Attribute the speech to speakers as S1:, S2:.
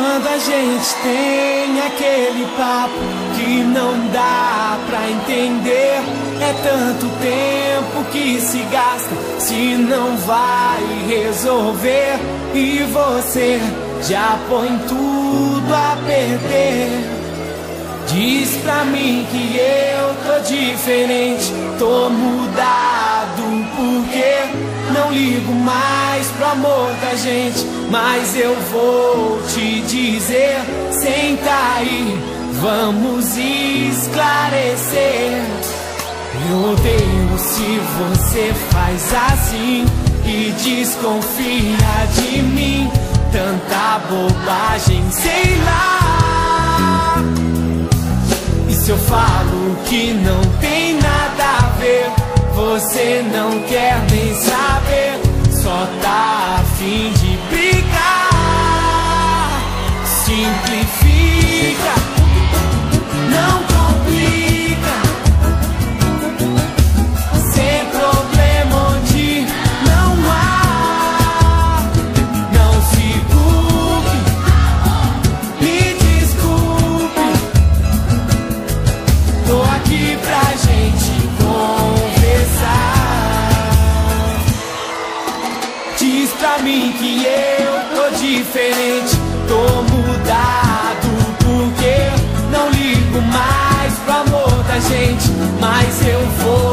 S1: Quando a gente tem aquele papo que não dá pra entender, é tanto tempo que se gasta se não vai resolver, e você já põe tudo a perder. Diz pra mim que eu tô diferente, tô mudado, porque não ligo mais pro amor da gente. Mas eu vou te dizer, senta aí, vamos esclarecer. Eu odeio se você faz assim e desconfia de mim. Tanta bobagem, sei lá. E se eu falo que não tem nada a ver, você não quer nem saber, só tá a fim de brigar. Simplifica, não complica, sem problema onde não há. Não se culpe, me desculpe, tô aqui pra gente conversar. Diz pra mim que eu tô diferente, tô mudado, porque não ligo mais pro amor da gente. Mas eu vou